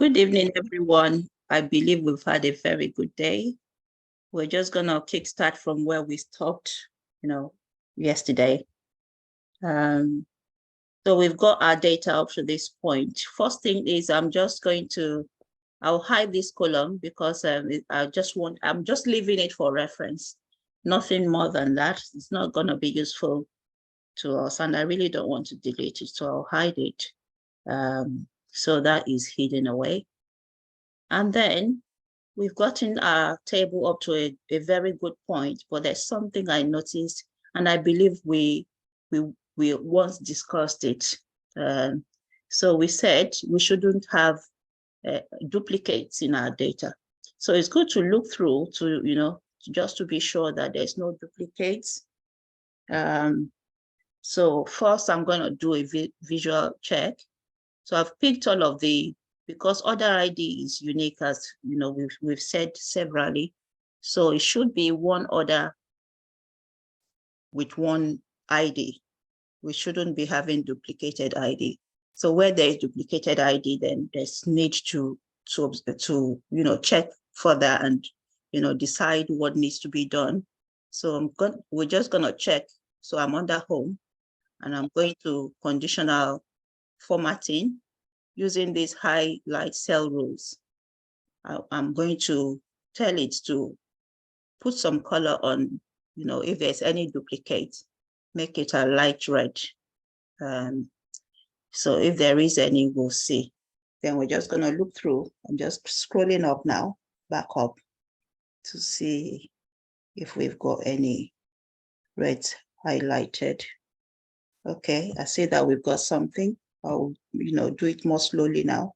Good evening, everyone. I believe we've had a very good day. We're just gonna kickstart from where we stopped, yesterday. So we've got our data up to this point. First thing is I'll hide this column because I'm just leaving it for reference. Nothing more than that. It's not gonna be useful to us, and I really don't want to delete it, so I'll hide it. So that is hidden away. And then we've gotten our table up to a very good point, but there's something I noticed, and I believe we once discussed it. So we said we shouldn't have duplicates in our data. So it's good to look through just to be sure that there's no duplicates. So first I'm going to do a visual check. So I've picked all of because order ID is unique, as we've said severally. So it should be one order with one ID. We shouldn't be having duplicated ID. So where there is duplicated ID, then there's need to check further and decide what needs to be done. So we're just gonna check. So I'm under home, and I'm going to conditional formatting using these highlight cell rules. I'm going to tell it to put some color on, if there's any duplicate, make it a light red. So if there is any, we'll see. Then we're just going to look through. I'm just scrolling up now, back up to see if we've got any reds highlighted. Okay, I see that we've got something. I'll, do it more slowly now.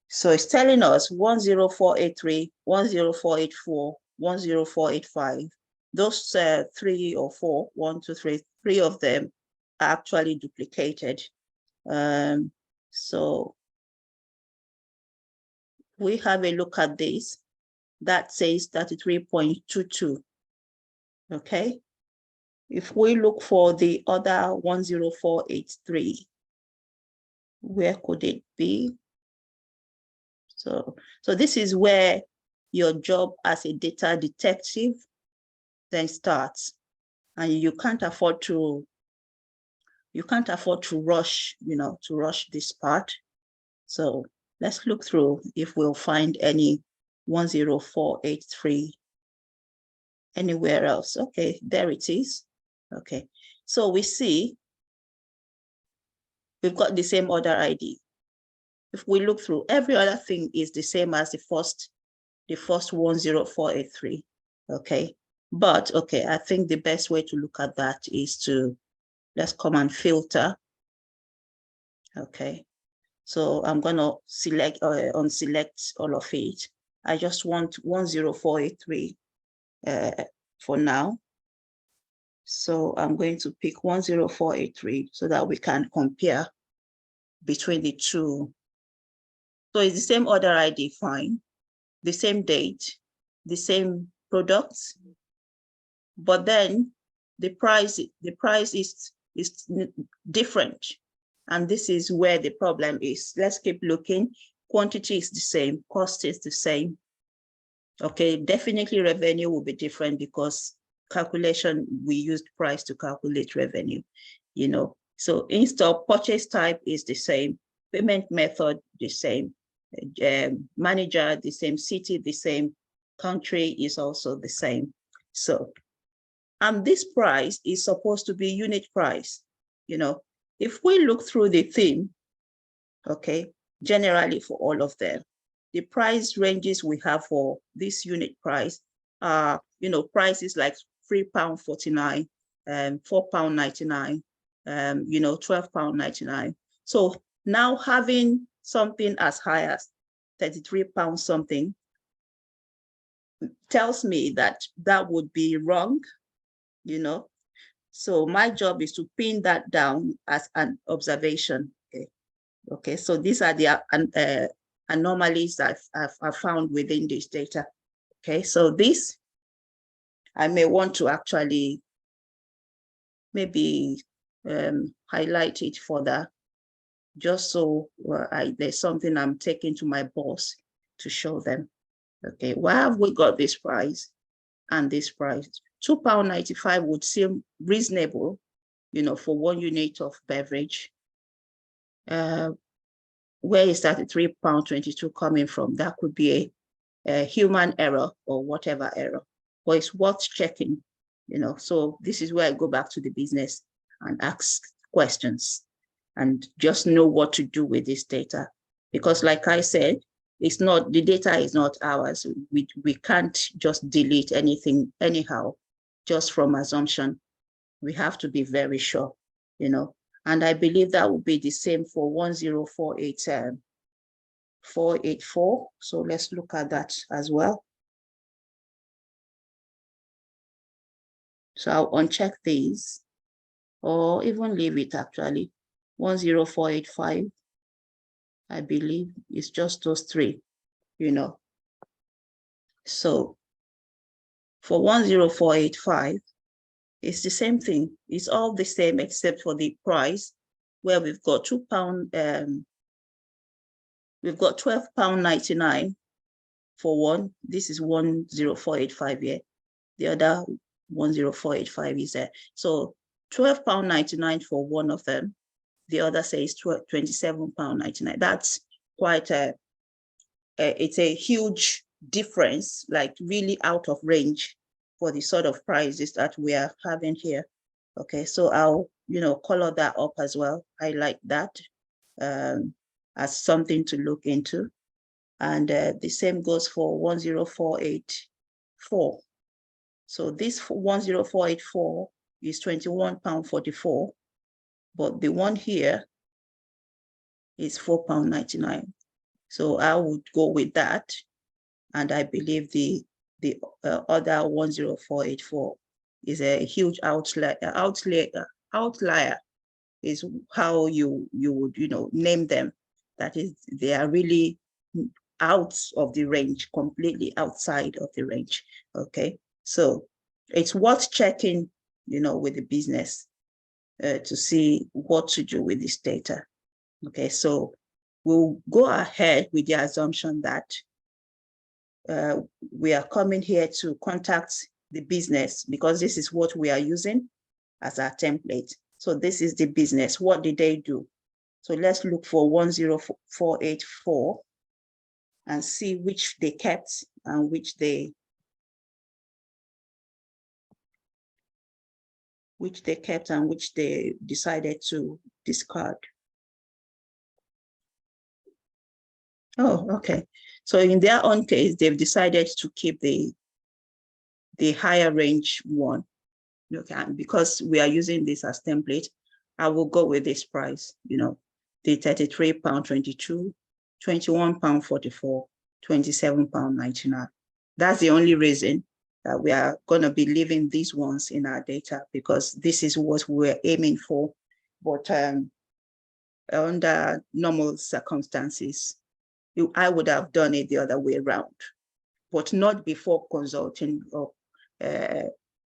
So it's telling us 10483, 10484, 10485. Those 3 or 4, 1, 2, 3, 3 of them are actually duplicated. So we have a look at this. That says 33.22. Okay. If we look for the other 10483, where could it be? So this is where your job as a data detective then starts, and you can't afford to rush, to rush this part. So let's look through if we'll find any 10483 anywhere else. Okay, there it is. Okay, so we see we've got the same order ID. If we look through, every other thing is the same as the first 10483. Okay, but okay, I think the best way to look at that is let's come and filter. Okay, so I'm gonna select unselect all of it. I just want 10483 for now. So I'm going to pick 10483 so that we can compare between the two. So it's the same order ID, fine, the same date, the same products, but then the price is different. And this is where the problem is. Let's keep looking. Quantity is the same, cost is the same. Okay, definitely revenue will be different because calculation, we used price to calculate revenue, So in-store purchase type is the same, payment method the same, manager the same, city the same, country is also the same. So, and this price is supposed to be unit price. If we look through the theme, okay, generally for all of them, the price ranges we have for this unit price are, prices like £3.49, £4.99, £12.99. So now having something as high as £33 something tells me that would be wrong, So my job is to pin that down as an observation. Okay. So these are the anomalies that I've found within this data. Okay, so this, I may want to actually maybe highlight it further just so there's something I'm taking to my boss to show them. Okay, why have we got this price and this price? £2.95 would seem reasonable, for 1 unit of beverage. Where is that £3.22 coming from? That could be a human error or whatever error, but it's worth checking, So this is where I go back to the business and ask questions and just know what to do with this data. Because like I said, the data is not ours. We can't just delete anything anyhow, just from assumption. We have to be very sure, and I believe that will be the same for 10484. So let's look at that as well. So I'll uncheck these or even leave it actually. 10485, I believe it's just those three, So for 10485, it's the same thing. It's all the same except for the price, where we've got £2, we've got £12.99 for one. This is 10485 here. The other 10485 is there. So £12.99 for one of them. The other says £27.99. That's quite it's a huge difference, like really out of range for the sort of prices that we are having here. Okay, so I'll, color that up as well. I like that as something to look into. And the same goes for 10484. So this 10484 is £21.44, but the one here is £4.99. So I would go with that. And I believe the other 10484 is a huge outlier. Outlier is how you would name them. That is, they are really out of the range, completely outside of the range. Okay, so it's worth checking, with the business to see what to do with this data. Okay, so we'll go ahead with the assumption that we are coming here to contact the business because this is what we are using as our template. So this is the business. What did they do? So let's look for 10484 and see which they kept and which they kept and which they decided to discard. Oh, okay. So in their own case, they've decided to keep the higher range one. Okay, and because we are using this as template, I will go with this price, the £33.22, £21.44, £27.99. That's the only reason that we are going to be leaving these ones in our data, because this is what we're aiming for. But under normal circumstances, I would have done it the other way around, but not before consulting or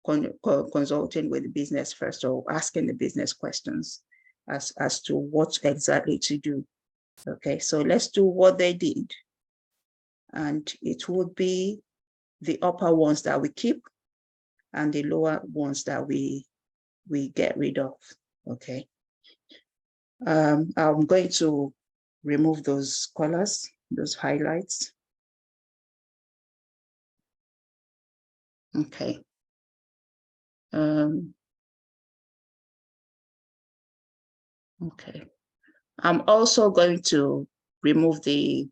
consulting with the business first, or asking the business questions as to what exactly to do. Okay, so let's do what they did. And it would be the upper ones that we keep and the lower ones that we get rid of. Okay. I'm going to remove those colors, those highlights. Okay. Okay. I'm also going to remove the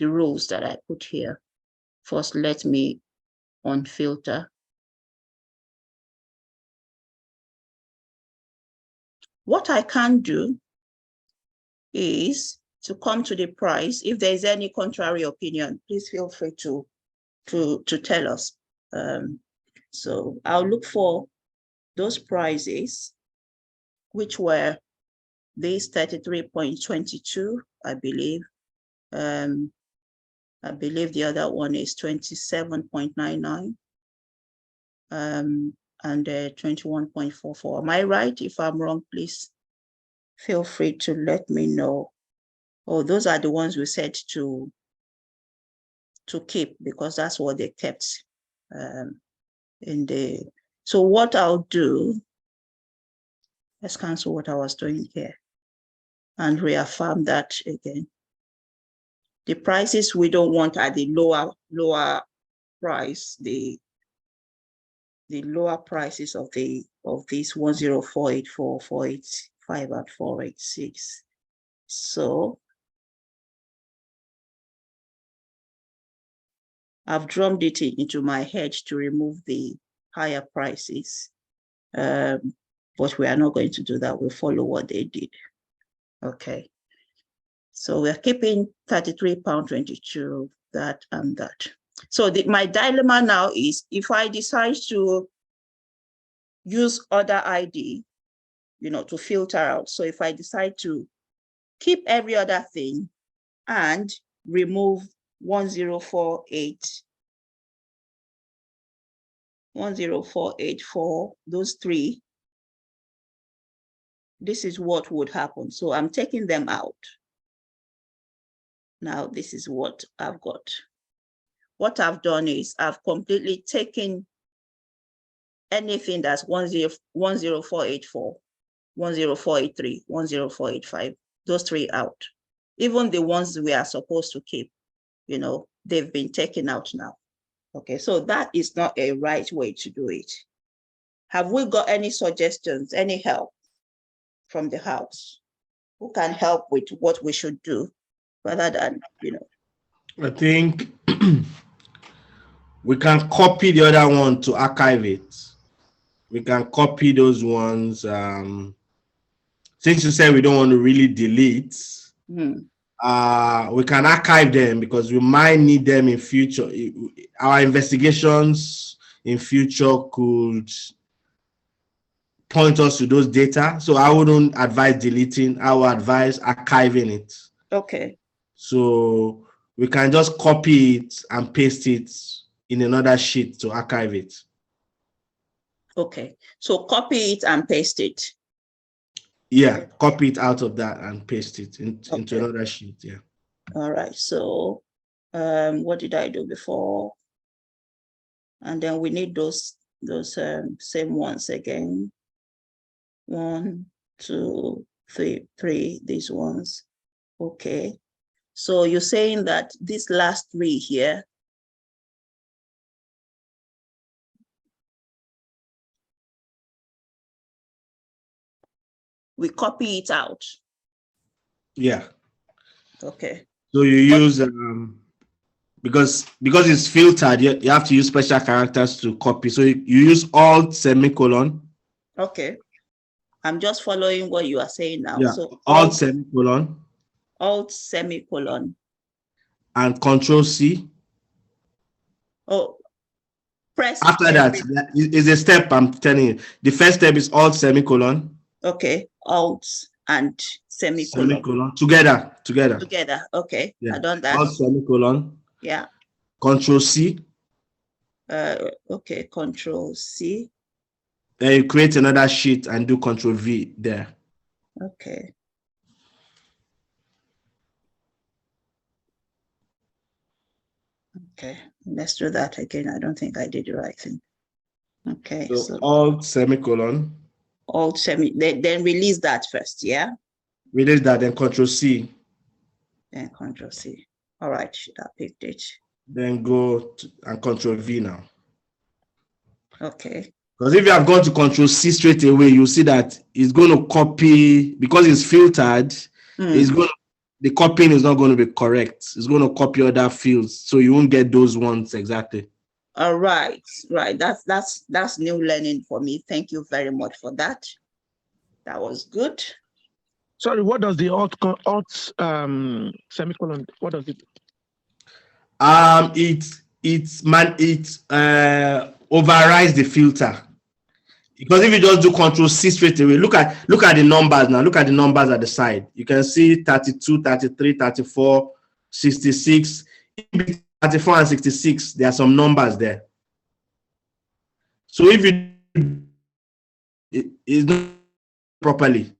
rules that I put here. First, let me unfilter. What I can do is to come to the price. If there is any contrary opinion, please feel free to tell us. So I'll look for those prices, which were these 33.22, I believe. I believe the other one is 27.99. And 21.44. Am I right? If I'm wrong, please feel free to let me know. Oh, those are the ones we said to keep, because that's what they kept in the. So what I'll do, let's cancel what I was doing here and reaffirm that again. The prices we don't want are the lower price, the lower prices of these 10484, 485, and 486. So I've drummed it into my head to remove the higher prices, but we are not going to do that. We'll follow what they did. Okay. So we're keeping £33.22, that and that. So my dilemma now is, if I decide to use other ID, to filter out. So if I decide to keep every other thing and remove 10484, those three, this is what would happen. So I'm taking them out. Now, this is what I've got. What I've done is I've completely taken anything that's 10484, 10483, 10485, those three out. Even the ones we are supposed to keep, they've been taken out now. Okay, so that is not a right way to do it. Have we got any suggestions, any help from the house? Who can help with what we should do rather than, I think we can copy the other one to archive it. We can copy those ones. Since you said we don't want to really delete, we can archive them because we might need them in future. Our investigations in future could point us to those data. So I wouldn't advise deleting. I would advise archiving it. Okay. So we can just copy it and paste it in another sheet to archive it. Okay. So copy it and paste it. Yeah, copy it out of that and paste it into another sheet. Yeah. All right. So what did I do before? And then we need those same ones again. 1, 2, 3, these ones. Okay. So you're saying that these last three here, we copy it out. Yeah. Okay. So you use because it's filtered, you have to use special characters to copy. So you use Alt semicolon. Okay. I'm just following what you are saying now. Yeah. So Alt semicolon. Alt semicolon. And Control C. Oh, press. After that is a step. I'm telling you. The first step is Alt semicolon. Okay. Alt and semicolon. Together. Okay. Yeah. I've done that. Alt semicolon. Yeah. Control C. Okay. Control C. Then you create another sheet and do Control V there. Okay. Okay, let's do that again. I don't think I did the right thing. Okay. So Alt semicolon. Alt then release that first, yeah? Release that, then Control C. Then Control C. All right, I picked it. Then go and Control V now. Okay. Because if you have gone to Control C straight away, you see that it's going to copy, because it's filtered, the copying is not going to be correct. It's going to copy other fields, so you won't get those ones exactly. All right, right. That's new learning for me. Thank you very much for that. That was good. Sorry, what does the alt semicolon? What does it do? It overrides the filter. Because if you just do Control C straight away, look at the numbers now. Look at the numbers at the side. You can see 32, 33, 34, 66. In between 34 and 66, there are some numbers there. So if you it's not properly,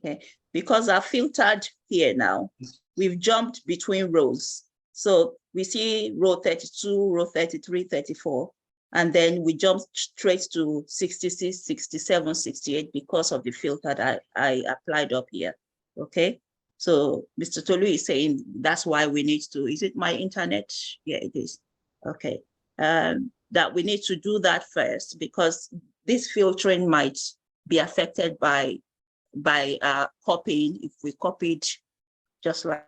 Okay, because I've filtered here now, we've jumped between rows. So we see row 32, row 33, 34, and then we jump straight to 66, 67, 68 because of the filter that I applied up here. Okay, so Mr. Tolu is saying that's why we need to, is it my internet? Yeah, it is. Okay, that we need to do that first because this filtering might be affected by copying. If we copied just like